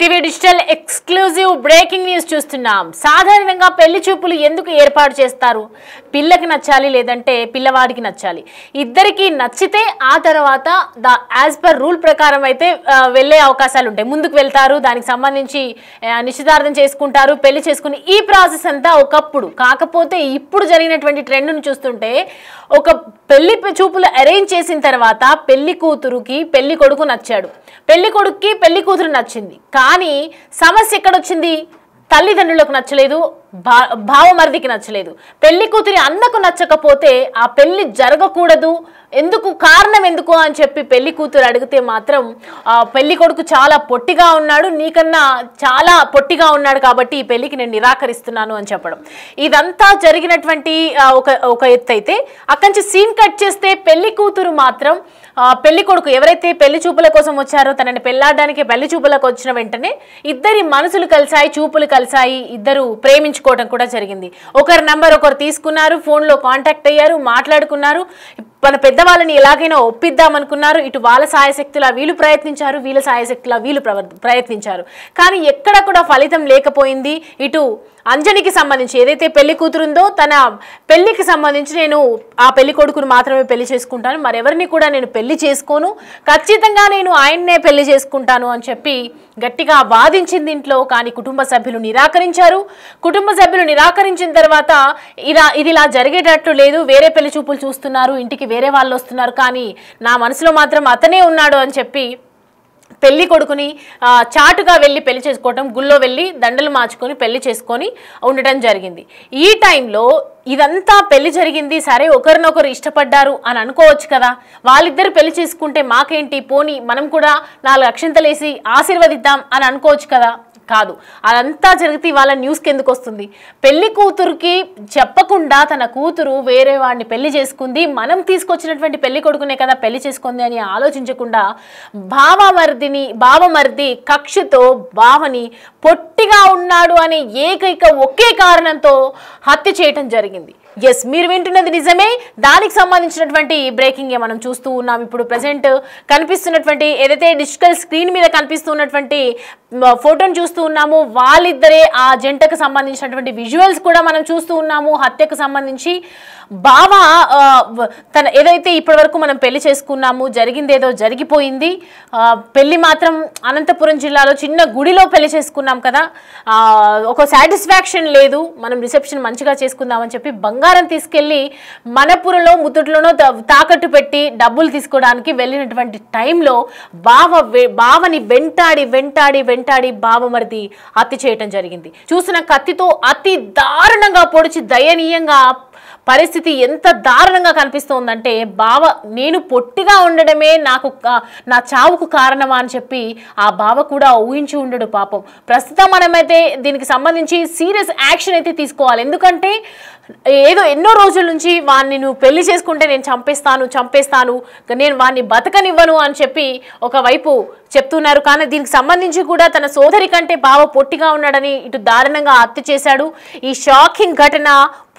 Big TV digital exclusive breaking news చూస్తున్నాం. సాధారణంగా పెళ్లి చూపులు ఎందుకు ఏర్పాటు చేస్తారు? పిల్లకి నచ్చాలి, లేదంటే పిల్లవాడికి నచ్చాలి. ఇద్దరికి నచ్చితే ఆ తర్వాత యాజ్ పర్ రూల్ ప్రకారం అయితే వెళ్ళే అవకాశాలు ఉంటాయి. ముందుకు వెళ్తారు, దానికి సంబంధించి నిశ్చితార్థం చేసుకుంటారు, పెళ్లి చేసుకుని ఈ ప్రాసెస్ అంతా ఒకప్పుడు. కాకపోతే ఇప్పుడు జరిగినటువంటి ట్రెండ్ను చూస్తుంటే ఒక పెళ్లి చూపులు అరేంజ్ చేసిన తర్వాత పెళ్లి కూతురుకి పెళ్లి కొడుకు నచ్చాడు, పెళ్లి కొడుకుకి పెళ్లి కూతురు నచ్చింది. కానీ సమస్య ఎక్కడొచ్చింది? తల్లిదండ్రులకు నచ్చలేదు, భావమరిదికి నచ్చలేదు. పెళ్లి కూతురి అన్నకు నచ్చకపోతే ఆ పెళ్లి జరగకూడదు, ఎందుకు, కారణం ఎందుకు అని చెప్పి పెళ్లి కూతురు అడిగితే మాత్రం పెళ్లి కొడుకు చాలా పొట్టిగా ఉన్నాడు, నీకన్నా చాలా పొట్టిగా ఉన్నాడు, కాబట్టి ఈ పెళ్లికి నేను నిరాకరిస్తున్నాను అని చెప్పడం. ఇదంతా జరిగినటువంటి ఒక ఎత్తు అయితే, అక్కడి నుంచి సీన్ కట్ చేస్తే పెళ్లి కూతురు మాత్రం పెళ్లి కొడుకు ఎవరైతే పెళ్లి చూపుల కోసం వచ్చారో తనని పెళ్లాడడానికి పెళ్లి చూపులకు వచ్చిన వెంటనే ఇద్దరి మనసులు కలిసాయి, చూపులు కలిసాయి, ఇద్దరు ప్రేమించుకోవడం కూడా జరిగింది. ఒకరి నంబర్ ఒకరు తీసుకున్నారు, ఫోన్లో కాంటాక్ట్ అయ్యారు, మాట్లాడుకున్నారు, మన పెద్దవాళ్ళని ఎలాగైనా ఒప్పిద్దామనుకున్నారు. ఇటు వాళ్ళ సాయశక్తులా వీళ్ళు ప్రయత్నించారు, వీళ్ళ సాయశక్తులా వీళ్ళు ప్రయత్నించారు. కానీ ఎక్కడ కూడా ఫలితం లేకపోయింది. ఇటు అంజనికి సంబంధించి ఏదైతే పెళ్లి కూతురుందో తన పెళ్లికి సంబంధించి నేను ఆ పెళ్లి కొడుకును మాత్రమే పెళ్లి చేసుకుంటాను, మరెవరిని కూడా నేను పెళ్లి చేసుకోను, ఖచ్చితంగా నేను ఆయన్నే పెళ్లి చేసుకుంటాను అని చెప్పి గట్టిగా వాదించింది ఇంట్లో. కానీ కుటుంబ సభ్యులు నిరాకరించారు. కుటుంబ సభ్యులు నిరాకరించిన తర్వాత ఇది ఇలా జరిగేటట్లు లేదు, వేరే పెళ్లి చూపులు చూస్తున్నారు, ఇంటికి వేరే వాళ్ళు వస్తున్నారు, కానీ నా మనసులో మాత్రం అతనే ఉన్నాడు అని చెప్పి పెళ్లి కొడుకుని చాటుగా వెళ్ళి పెళ్లి చేసుకోవటం, గుళ్ళో వెళ్ళి దండలు మార్చుకొని పెళ్లి చేసుకొని ఉండటం జరిగింది. ఈ టైంలో ఇదంతా పెళ్లి జరిగింది, సరే ఒకరినొకరు ఇష్టపడ్డారు అని అనుకోవచ్చు కదా, వాళ్ళిద్దరు పెళ్లి చేసుకుంటే మాకేంటి, పోనీ మనం కూడా 4 అక్షంతలేసి ఆశీర్వదిద్దాం అని అనుకోవచ్చు కదా. కాదు, అదంతా జరిగితే వాళ్ళ న్యూస్కి ఎందుకు వస్తుంది? పెళ్లి కూతురుకి చెప్పకుండా తన కూతురు వేరే వాడిని పెళ్లి చేసుకుంది, మనం తీసుకొచ్చినటువంటి పెళ్లి కొడుకునే కదా పెళ్లి చేసుకుంది అని ఆలోచించకుండా బావమరిది కక్షతో బావని పొట్టిగా ఉన్నాడు అనే ఒకే కారణంతో హత్య చేయటం జరిగింది. ఎస్, మీరు వింటున్నది నిజమే. దానికి సంబంధించినటువంటి బ్రేకింగ్ మనం చూస్తూ ఉన్నాం. ఇప్పుడు ప్రెసెంట్ కనిపిస్తున్నటువంటి ఏదైతే డిజిటల్ స్క్రీన్ మీద కనిపిస్తున్నటువంటి ఫోటోను చూస్తూ ఉన్నాము, వాళ్ళిద్దరే ఆ జంటకు సంబంధించినటువంటి విజువల్స్ కూడా మనం చూస్తూ ఉన్నాము. హత్యకు సంబంధించి బావ తన ఏదైతే ఇప్పటి వరకు మనం పెళ్లి చేసుకున్నాము, జరిగిందేదో జరిగిపోయింది, పెళ్లి మాత్రం అనంతపురం జిల్లాలో చిన్న గుడిలో పెళ్లి చేసుకున్నాం కదా, ఒక సాటిస్ఫాక్షన్ లేదు, మనం రిసెప్షన్ మంచిగా చేసుకుందామని చెప్పి బంగారం తీసుకెళ్లి మనపురంలో ముత్తుట్లోనో తాకట్టు పెట్టి డబ్బులు తీసుకోవడానికి వెళ్ళినటువంటి టైంలో బావని వెంటాడి బావమరిది హత్య చేయటం జరిగింది. చూసిన కత్తితో అతి దారుణంగా పొడిచి దయనీయంగా పరిస్థితి ఎంత దారుణంగా కనిపిస్తోందంటే, బావ నేను పొట్టిగా ఉండడమే నా చావుకు కారణమా అని చెప్పి ఆ బావ కూడా ఊహించి ఉండడు పాపం. ప్రస్తుతం మనమైతే దీనికి సంబంధించి సీరియస్ యాక్షన్ అయితే తీసుకోవాలి. ఎందుకంటే ఏదో ఎన్నో రోజుల నుంచి వాడిని నువ్వు పెళ్లి చేసుకుంటే నేను చంపేస్తాను, నేను వాడిని బతకనివ్వను అని చెప్పి ఒకవైపు చెప్తున్నారు. కానీ దీనికి సంబంధించి కూడా తన సోదరి కంటే బావ పొట్టిగా ఉన్నాడని ఇటు దారుణంగా హత్య చేశాడు. ఈ షాకింగ్ ఘటన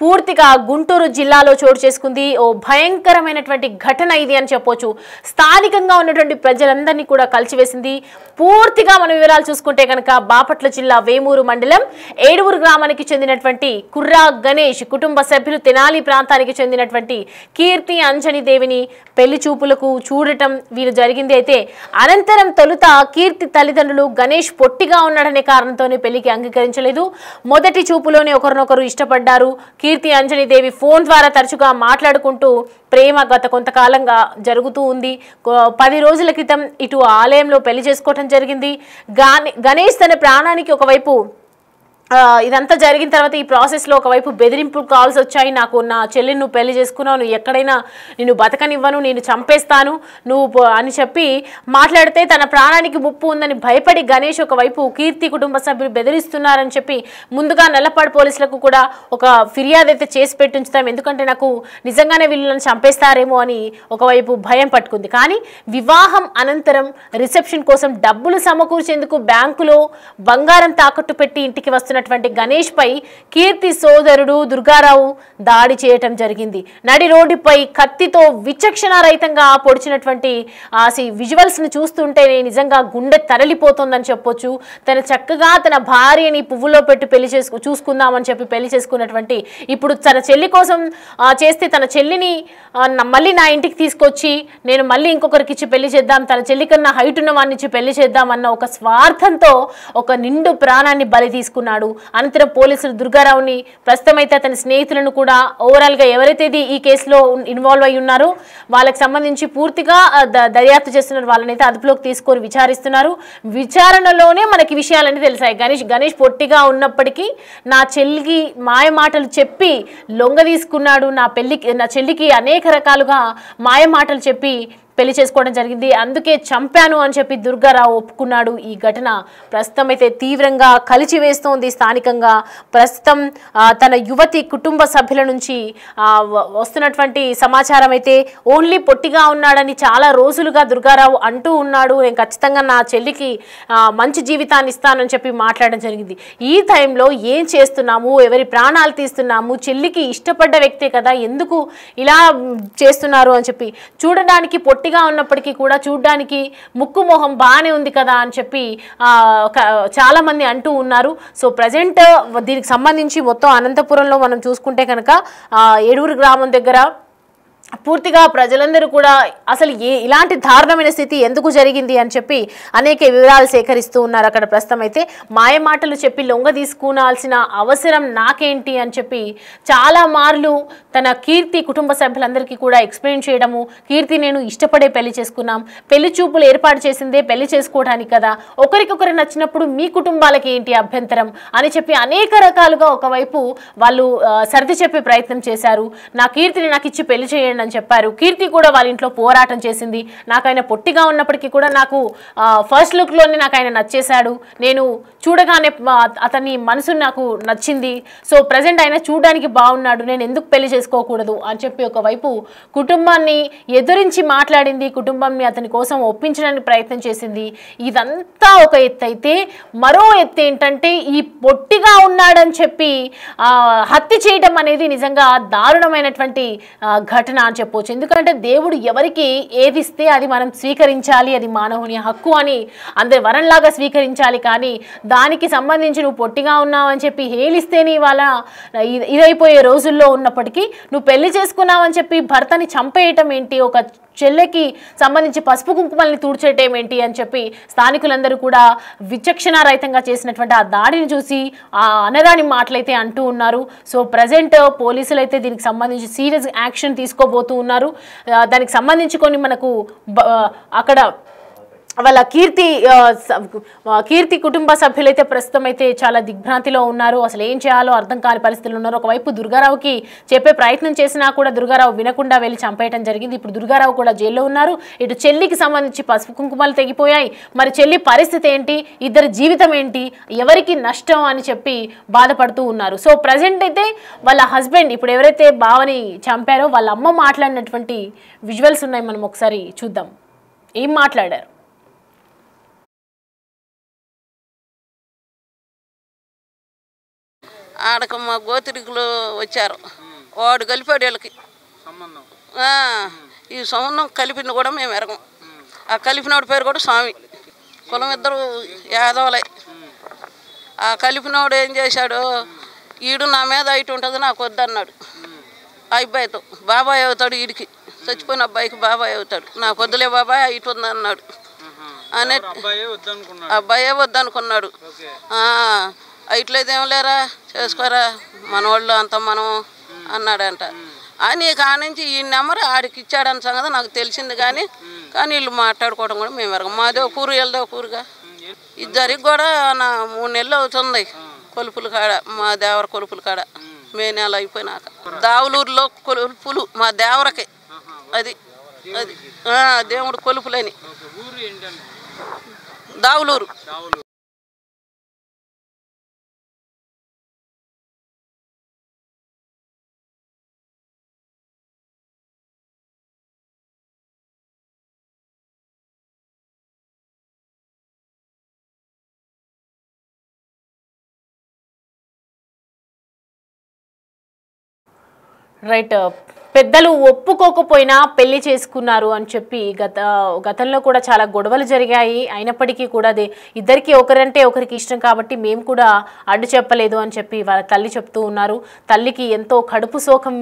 పూర్తిగా గుంటూరు జిల్లాలో చోటు చేసుకుంది. ఓ భయంకరమైనటువంటి ఘటన ఇది అని చెప్పొచ్చు. స్థానికంగా ఉన్నటువంటి ప్రజలందరినీ కూడా కలిసివేసింది. పూర్తిగా మన వివరాలు చూసుకుంటే కనుక బాపట్ల జిల్లా వేమూరు మండలం ఏడుగురు గ్రామానికి చెందినటువంటి కుర్రా గణేష్ కుటుంబ సభ్యులు తెనాలి ప్రాంతానికి చెందినటువంటి కీర్తి అంజని దేవిని పెళ్లి చూపులకు చూడటం వీరు జరిగింది. అయితే అనంతరం తొలుత కీర్తి తల్లిదండ్రులు గణేష్ పొట్టిగా ఉన్నాడనే కారణంతోనే పెళ్లికి అంగీకరించలేదు. మొదటి చూపులోనే ఒకరినొకరు ఇష్టపడ్డారు. కీర్తి అంజని దేవి ఫోన్ ద్వారా తరచుగా మాట్లాడుకుంటూ ప్రేమ గత కొంతకాలంగా జరుగుతూ ఉంది. 10 రోజుల క్రితం ఇటు ఆలయంలో పెళ్లి చేసుకోవటం జరిగింది. గణేష్ తన ప్రాణానికి ఒకవైపు ఇదంతా జరిగిన తర్వాత ఈ ప్రాసెస్లో ఒకవైపు బెదిరింపు కాల్స్ వచ్చాయి. నాకు నా చెల్లిని నువ్వు పెళ్లి చేసుకున్నావు, నువ్వు ఎక్కడైనా నేను బతకనివ్వను, నేను చంపేస్తాను నువ్వు అని చెప్పి మాట్లాడితే తన ప్రాణానికి ముప్పు ఉందని భయపడి గణేష్ ఒకవైపు కీర్తి కుటుంబ సభ్యులు బెదిరిస్తున్నారని చెప్పి ముందుగా నల్లపాడు పోలీసులకు కూడా ఒక ఫిర్యాదు అయితే చేసి పెట్టుంచుతాం, ఎందుకంటే నాకు నిజంగానే వీళ్ళని చంపేస్తారేమో అని ఒకవైపు భయం పట్టుకుంది. కానీ వివాహం అనంతరం రిసెప్షన్ కోసం డబ్బులు సమకూర్చేందుకు బ్యాంకులో బంగారం తాకట్టు పెట్టి ఇంటికి వస్తున్న చెందినటువంటి గణేష్ పై కీర్తి సోదరుడు దుర్గారావు దాడి చేయటం జరిగింది. నడి రోడ్డుపై కత్తితో విచక్షణ రహితంగా పొడిచినటువంటి విజువల్స్ ని చూస్తుంటేనే నిజంగా గుండె తరలిపోతుందని చెప్పొచ్చు. చక్కగా తన భార్యని పువ్వులో పెట్టి చూసుకుందామని చెప్పి పెళ్లి చేసుకున్నటువంటి ఇప్పుడు తన చెల్లి కోసం చేస్తే తన చెల్లిని మళ్ళీ నా ఇంటికి తీసుకొచ్చి నేను మళ్ళీ ఇంకొకరికి ఇచ్చి పెళ్లి చేద్దాం, తన చెల్లి కన్నా హైట్ ఉన్న వాడిని ఇచ్చి పెళ్లి చేద్దామన్న ఒక స్వార్థంతో ఒక నిండు ప్రాణాన్ని బలి తీసుకున్నాడు. అనంతరం పోలీసులు దుర్గారావుని ప్రస్తుతం అయితే అతని స్నేహితులను కూడా ఓవరాల్ గా ఎవరైతే ఈ కేసులో ఇన్వాల్వ్ అయి ఉన్నారో వాళ్ళకి సంబంధించి పూర్తిగా దర్యాప్తు చేస్తున్నారు. వాళ్ళనైతే అదుపులోకి తీసుకొని విచారిస్తున్నారు. విచారణలోనే మనకి విషయాలన్నీ తెలిసాయి. గణేష్ పొట్టిగా ఉన్నప్పటికీ నా చెల్లికి మాయ మాటలు చెప్పి లొంగ తీసుకున్నాడు. నా చెల్లికి అనేక రకాలుగా మాయ మాటలు చెప్పి పెళ్లి చేసుకోవడం జరిగింది. అందుకే చంపాను అని చెప్పి దుర్గారావు ఒప్పుకున్నాడు. ఈ ఘటన ప్రస్తుతం అయితే తీవ్రంగా కలిచివేస్తోంది స్థానికంగా. ప్రస్తుతం తన యువతి కుటుంబ సభ్యుల నుంచి వస్తున్నటువంటి సమాచారం అయితే ఓన్లీ పొట్టిగా ఉన్నాడని చాలా రోజులుగా దుర్గారావు అంటూ ఉన్నాడు. నేను ఖచ్చితంగా నా చెల్లికి మంచి జీవితాన్ని ఇస్తానని చెప్పి మాట్లాడడం జరిగింది. ఈ టైంలో ఏం చేస్తున్నాము, ఎవరి ప్రాణాలు తీస్తున్నాము, చెల్లికి ఇష్టపడ్డ వ్యక్తే కదా, ఎందుకు ఇలా చేస్తున్నారు అని చెప్పి చూడడానికి పొట్టిగా ఉన్నప్పటికీ కూడా చూడడానికి ముక్కు మొహం బాగానే ఉంది కదా అని చెప్పి చాలా మంది అంటూ ఉన్నారు. సో ప్రజెంట్ దీనికి సంబంధించి మొత్తం అనంతపురంలో మనం చూసుకుంటే కనుక ఏడూరు గ్రామం దగ్గర పూర్తిగా ప్రజలందరూ కూడా అసలు ఇలాంటి దారుణమైన స్థితి ఎందుకు జరిగింది అని చెప్పి అనేక వివరాలు సేకరిస్తూ ఉన్నారు. అక్కడ ప్రస్తుతం అయితే మాయ మాటలు చెప్పి లొంగ తీసుకునాల్సిన అవసరం నాకేంటి అని చెప్పి చాలా మార్లు తన కీర్తి కుటుంబ సభ్యులందరికీ కూడా ఎక్స్ప్లెయిన్ చేయడము, కీర్తి నేను ఇష్టపడే పెళ్లి చేసుకున్నాం, పెళ్లి చూపులు ఏర్పాటు చేసిందే పెళ్లి చేసుకోవడానికి కదా, ఒకరికొకరు నచ్చినప్పుడు మీ కుటుంబాలకి ఏంటి అభ్యంతరం అని చెప్పి అనేక రకాలుగా ఒకవైపు వాళ్ళు సర్ది చెప్పే ప్రయత్నం చేశారు. నా కీర్తిని నాకు ఇచ్చి పెళ్లి చేయండి అని చెప్పారు. కీర్తి కూడా వాళ్ళ ఇంట్లో పోరాటం చేసింది. నాకు ఆయన పొట్టిగా ఉన్నప్పటికీ కూడా నాకు ఫస్ట్ లుక్ లోనే నాకు ఆయన నచ్చేశాడు, నేను చూడగానే అతని మనసు నాకు నచ్చింది, సో ప్రజెంట్ ఆయన చూడడానికి బాగున్నాడు, నేను ఎందుకు పెళ్లి చేసుకోకూడదు అని చెప్పి ఒకవైపు కుటుంబాన్ని ఎదురించి మాట్లాడింది, కుటుంబాన్ని అతని కోసం ఒప్పించడానికి ప్రయత్నం చేసింది. ఇదంతా ఒక ఎత్తు అయితే మరో ఎత్తు ఏంటంటే ఈ పొట్టిగా ఉన్నాడని చెప్పి హత్య చేయడం అనేది నిజంగా దారుణమైనటువంటి ఘటన అని చెప్పొచ్చు. ఎందుకంటే దేవుడు ఎవరికి ఏది ఇస్తే అది మనం స్వీకరించాలి, అది మానవుని హక్కు అని అందరి వరంలాగా స్వీకరించాలి. కానీ దానికి సంబంధించి నువ్వు పొట్టిగా ఉన్నావు అని చెప్పి హేళిస్తేనే ఇవాళ ఇదైపోయే రోజుల్లో ఉన్నప్పటికీ నువ్వు పెళ్లి చేసుకున్నావని చెప్పి భర్తని చంపేయటం ఏంటి, ఒక చెల్లెకి సంబంధించి పసుపు కుంకుమల్ని తూడ్చేయటం ఏంటి అని చెప్పి స్థానికులందరూ కూడా విచక్షణ రహితంగా చేసినటువంటి ఆ దాడిని చూసి ఆ అనరాని మాటలైతే అంటూ ఉన్నారు. సో ప్రజెంట్ పోలీసులు అయితే దీనికి సంబంధించి సీరియస్ యాక్షన్ తీసుకోబోతూ ఉన్నారు. దానికి సంబంధించి కొన్ని మనకు అక్కడ వాళ్ళ కీర్తి కుటుంబ సభ్యులైతే ప్రస్తుతం అయితే చాలా దిగ్భ్రాంతిలో ఉన్నారు. అసలు ఏం చేయాలో అర్థం కాని పరిస్థితులు ఉన్నారు. ఒకవైపు దుర్గారావుకి చెప్పే ప్రయత్నం చేసినా కూడా దుర్గారావు వినకుండా వెళ్ళి చంపేయటం జరిగింది. ఇప్పుడు దుర్గారావు కూడా జైల్లో ఉన్నారు. ఇటు చెల్లికి సంబంధించి పసుపు కుంకుమలు తెగిపోయాయి. మరి చెల్లి పరిస్థితి ఏంటి, ఇద్దరి జీవితం ఏంటి, ఎవరికి నష్టం అని చెప్పి బాధపడుతూ ఉన్నారు. సో ప్రజెంట్ అయితే వాళ్ళ హస్బెండ్ ఇప్పుడు ఎవరైతే బావని చంపారో వాళ్ళ అమ్మ మాట్లాడినటువంటి విజువల్స్ ఉన్నాయి, మనం ఒకసారి చూద్దాం. ఏం మాట్లాడారు? ఆడక మా గోత్రికులు వచ్చారు, వాడు కలిపాడు వీళ్ళకి ఈ సంబంధం కలిపింది కూడా మేము ఎరగం. ఆ కలిపినోడి పేరు కూడా స్వామి, కులం ఇద్దరు యాదవలే. ఆ కలిపినోడు ఏం చేశాడు, ఈడు నా మీద హైట్ ఉంటుంది నాకు వద్దన్నాడు. ఆ అబ్బాయితో బాబాయ్ అవుతాడు, వీడికి చచ్చిపోయిన అబ్బాయికి బాబాయ్ అవుతాడు. నాకు వద్దులే బాబాయ్ హైట్ ఉంది అన్నాడు. అనే అబ్బాయే వద్దనుకున్నాడు. ఇట్లేదేం లేరా చేసుకోరా మనవాళ్ళు అంత మనం అన్నాడంట. అని కానించి ఈ నెంబర్ ఆడికి ఇచ్చాడన్న సంగతి నాకు తెలిసింది. కానీ వీళ్ళు మాట్లాడుకోవడం కూడా మేము ఎరగం. మాదే కూరు వెళ్దే కూరుగా ఇద్దరికి కూడా నా 3 నెలలు అవుతుంది కొలుపుల కాడ, మా దేవర కొలుపుల కాడ. మే నెల అయిపోయినాక దావులూరులో కొలుపులు మా దేవరకే, అది అది దేవుడు కొలుపులని దావులూరు. రైట్. పెద్దలు ఒప్పుకోకపోయినా పెళ్లి చేసుకున్నారు అని చెప్పి గతంలో కూడా చాలా గొడవలు జరిగాయి. అయినప్పటికీ కూడా అది ఇద్దరికి ఒకరంటే ఒకరికి ఇష్టం కాబట్టి మేము కూడా అడ్డు చెప్పలేదు అని చెప్పి వాళ్ళ తల్లి చెప్తూ ఉన్నారు. తల్లికి ఎంతో కడుపు శోకం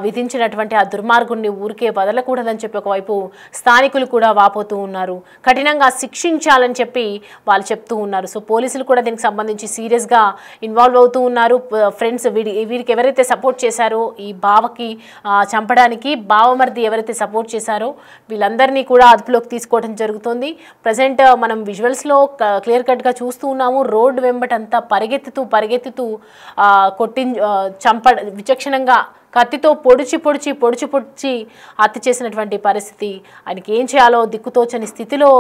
విధించినటువంటి ఆ దుర్మార్గుడిని ఊరికే వదలకూడదని చెప్పి ఒకవైపు స్థానికులు కూడా వాపోతూ ఉన్నారు. కఠినంగా శిక్షించాలని చెప్పి వాళ్ళు చెప్తూ ఉన్నారు. సో పోలీసులు కూడా దీనికి సంబంధించి సీరియస్గా ఇన్వాల్వ్ అవుతూ ఉన్నారు. ఫ్రెండ్స్ వీరికి ఎవరైతే సపోర్ట్ చేశారో ఈ బావకి చంపడానికి, బావమర్ది ఎవరైతే సపోర్ట్ చేశారో వీళ్ళందరినీ కూడా అదుపులోకి తీసుకోవడం జరుగుతుంది. ప్రజెంట్ మనం విజువల్స్లో క్లియర్ కట్గా చూస్తూ ఉన్నాము. రోడ్డు వెంబటంతా పరిగెత్తుతూ విచక్షణంగా కత్తితో పొడిచి హత్య చేసినటువంటి పరిస్థితి. ఆయనకి ఏం చేయాలో దిక్కుతోచని స్థితిలో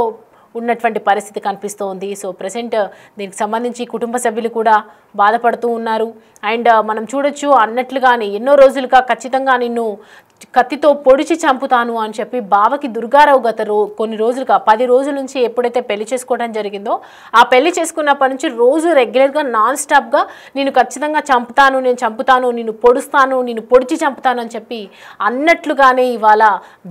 ఉన్నటువంటి పరిస్థితి కనిపిస్తోంది. సో ప్రెసెంట్ దీనికి సంబంధించి కుటుంబ సభ్యులు కూడా బాధపడుతూ ఉన్నారు. అండ్ మనం చూడొచ్చు అన్నట్లుగానే ఎన్నో రోజులుగా ఖచ్చితంగా నిన్ను కత్తితో పొడిచి చంపుతాను అని చెప్పి బావకి దుర్గారావు కొన్ని రోజులుగా 10 రోజుల నుంచి ఎప్పుడైతే పెళ్లి చేసుకోవడం జరిగిందో ఆ పెళ్లి చేసుకున్నప్పటి నుంచి రోజు రెగ్యులర్గా నాన్ స్టాప్గా నేను ఖచ్చితంగా నేను చంపుతాను, నిన్ను పొడుస్తాను, నిన్ను పొడిచి చంపుతాను అని చెప్పి అన్నట్లుగానే ఇవాళ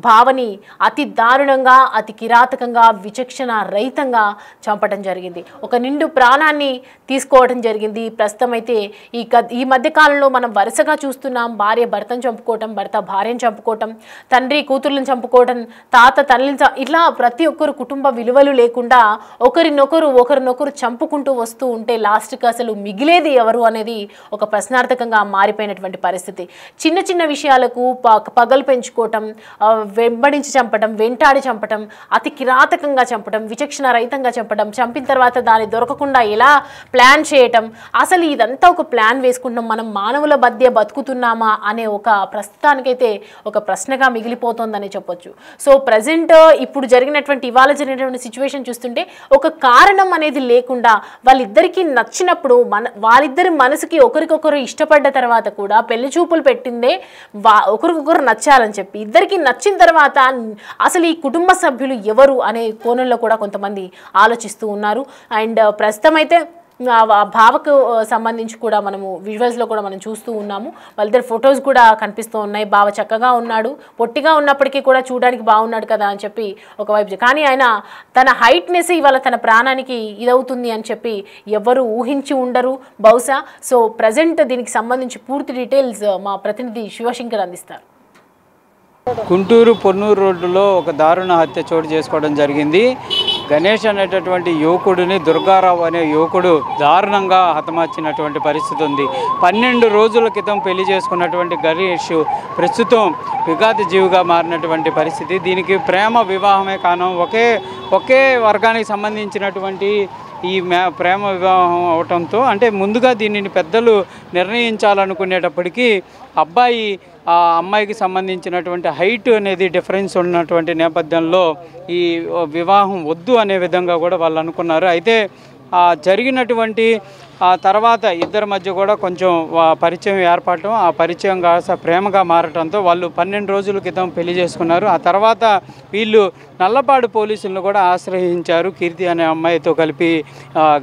బావని అతి దారుణంగా, అతి కిరాతకంగా, విచక్షణ రహితంగా చంపడం జరిగింది. ఒక నిండు ప్రాణాన్ని తీసుకోవడం జరిగింది. ప్రస్తుతం అయితే ఈ మధ్య కాలంలో మనం వరుసగా చూస్తున్నాం. భార్య భర్తను చంపుకోవటం, భర్త భార్యను చంపుకోవటం, తండ్రి కూతుర్లను చంపుకోవటం, తాత తల్లిని ఇట్లా ప్రతి ఒక్కరు కుటుంబ విలువలు లేకుండా ఒకరినొకరు చంపుకుంటూ వస్తూ ఉంటే లాస్ట్కి అసలు మిగిలేది ఎవరు అనేది ఒక ప్రశ్నార్థకంగా మారిపోయినటువంటి పరిస్థితి. చిన్న చిన్న విషయాలకు పగలు పెంచుకోవటం, వెంబడించి చంపటం, వెంటాడి చంపటం, అతి కిరాతకంగా చంపటం, విచక్షణ రహితంగా చంపటం, చంపిన తర్వాత దాన్ని దొరకకుండా ఎలా ప్లాన్ చేయటం, అసలు ఇదంతా ఒక ప్లాన్ వేసుకుంటాం, మనం మానవుల మధ్య బతుకుతున్నామా అనే ఒక ప్రస్తుతానికైతే ఒక ప్రశ్నగా మిగిలిపోతుందని చెప్పొచ్చు. సో ప్రజెంట్ ఇప్పుడు ఇవాళ జరిగినటువంటి సిచ్యువేషన్ చూస్తుంటే ఒక కారణం అనేది లేకుండా వాళ్ళిద్దరికీ నచ్చినప్పుడు వాళ్ళిద్దరి మనసుకి ఒకరికొకరు ఇష్టపడ్డ తర్వాత కూడా పెళ్లి చూపులు పెట్టిందే ఒకరికొకరు నచ్చాలని చెప్పి ఇద్దరికి నచ్చిన తర్వాత అసలు ఈ కుటుంబ సభ్యులు ఎవరు అనే కోణంలో కూడా కొంతమంది ఆలోచిస్తూ ఉన్నారు. అండ్ ప్రస్తుతం అయితే భావకు సంబంధించి కూడా మనము విజువల్స్లో కూడా మనం చూస్తూ ఉన్నాము. వాళ్ళిద్దరు ఫొటోస్ కూడా కనిపిస్తూ ఉన్నాయి. బావ చక్కగా ఉన్నాడు, పొట్టిగా ఉన్నప్పటికీ కూడా చూడడానికి బాగున్నాడు కదా అని చెప్పి ఒకవైపు, కానీ ఆయన తన హైట్నెస్ ఇవాళ తన ప్రాణానికి ఇదవుతుంది అని చెప్పి ఎవరు ఊహించి ఉండరు బహుశా. సో ప్రజెంట్ దీనికి సంబంధించి పూర్తి డీటెయిల్స్ మా ప్రతినిధి శివశంకర్ అందిస్తారు. గుంటూరు పొన్నూరు రోడ్డులో ఒక దారుణ హత్య చోటు చేసుకోవడం జరిగింది. గణేష్ అనేటటువంటి యువకుడిని దుర్గారావు అనే యువకుడు దారుణంగా హతమార్చినటువంటి పరిస్థితి ఉంది. 12 రోజుల క్రితం పెళ్లి చేసుకున్నటువంటి గణేష్ ప్రస్తుతం విఘాత జీవిగా మారినటువంటి పరిస్థితి. దీనికి ప్రేమ వివాహమే కారణం. ఒకే వర్గానికి సంబంధించినటువంటి ఈ ప్రేమ వివాహం అవటంతో, అంటే ముందుగా దీనిని పెద్దలు నిర్ణయించాలనుకునేటప్పటికీ ఆ అమ్మాయికి సంబంధించినటువంటి హైట్ అనేది డిఫరెన్స్ ఉన్నటువంటి నేపథ్యంలో ఈ వివాహం వద్దు అనే విధంగా కూడా వాళ్ళు అనుకున్నారు. అయితే జరిగినటువంటి తర్వాత ఇద్దరి మధ్య కూడా కొంచెం పరిచయం ఏర్పడటం, ఆ పరిచయం కాస్త ప్రేమగా మారటంతో వాళ్ళు 12 రోజుల క్రితం పెళ్లి చేసుకున్నారు. ఆ తర్వాత వీళ్ళు నల్లపాడు పోలీసులను కూడా ఆశ్రయించారు. కీర్తి అనే అమ్మాయితో కలిపి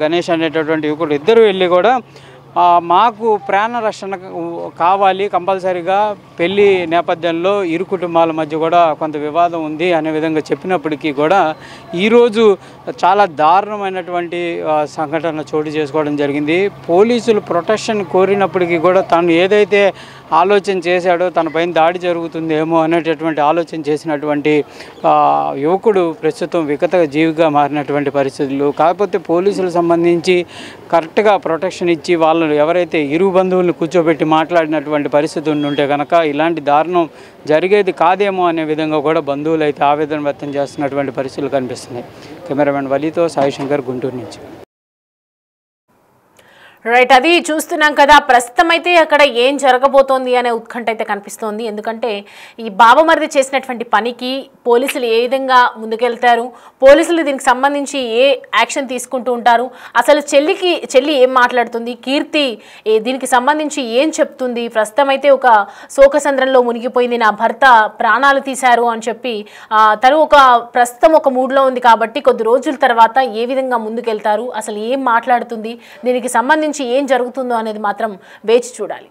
గణేష్ అనేటటువంటి యువకుడు ఇద్దరు వెళ్ళి కూడా మాకు ప్రాణ రక్షణ కావాలి, కంపల్సరీగా పెళ్లి నేపథ్యంలో ఇరు కుటుంబాల మధ్య కూడా కొంత వివాదం ఉంది అనే విధంగా చెప్పినప్పటికీ కూడా ఈరోజు చాలా దారుణమైనటువంటి సంఘటన చోటు చేసుకోవడం జరిగింది. పోలీసులు ప్రొటెక్షన్ కోరినప్పటికీ కూడా తను ఏదైతే ఆలోచన చేశాడో తనపైన దాడి జరుగుతుందేమో అనేటటువంటి ఆలోచన చేసినటువంటి యువకుడు ప్రస్తుతం వికట జీవిగా మారినటువంటి పరిస్థితులు. కాకపోతే పోలీసులకు సంబంధించి కరెక్ట్గా ప్రొటెక్షన్ ఇచ్చి వాళ్ళు ఎవరైతే ఇరు బంధువులను కూర్చోబెట్టి మాట్లాడినటువంటి పరిస్థితి ఉంటే కనుక ఇలాంటి దారుణం జరిగేది కాదేమో అనే విధంగా కూడా బంధువులు అయితే ఆవేదన వ్యక్తం చేస్తున్నటువంటి పరిస్థితులు కనిపిస్తున్నాయి. కెమెరామెన్ వలీతో సాయి శంకర్, గుంటూరు నుంచి. రైట్, అది చూస్తున్నాం కదా. ప్రస్తుతం అయితే అక్కడ ఏం జరగబోతోంది అనే ఉత్కంఠ అయితే కనిపిస్తోంది. ఎందుకంటే ఈ బావమరిది చేసినటువంటి పనికి పోలీసులు ఏ విధంగా ముందుకెళ్తారు, పోలీసులు దీనికి సంబంధించి ఏ యాక్షన్ తీసుకుంటూ ఉంటారు, అసలు చెల్లి ఏం మాట్లాడుతుంది, కీర్తి దీనికి సంబంధించి ఏం చెప్తుంది, ప్రస్తుతం అయితే ఒక శోకసంద్రంలో మునిగిపోయింది, నా భర్త ప్రాణాలు తీశారు అని చెప్పి తను ప్రస్తుతం ఒక మూడ్లో ఉంది కాబట్టి కొద్ది రోజుల తర్వాత ఏ విధంగా ముందుకెళ్తారు, అసలు ఏం మాట్లాడుతుంది, దీనికి సంబంధించి ఏం జరుగుతుందో అనేది మాత్రం వేచి చూడాలి.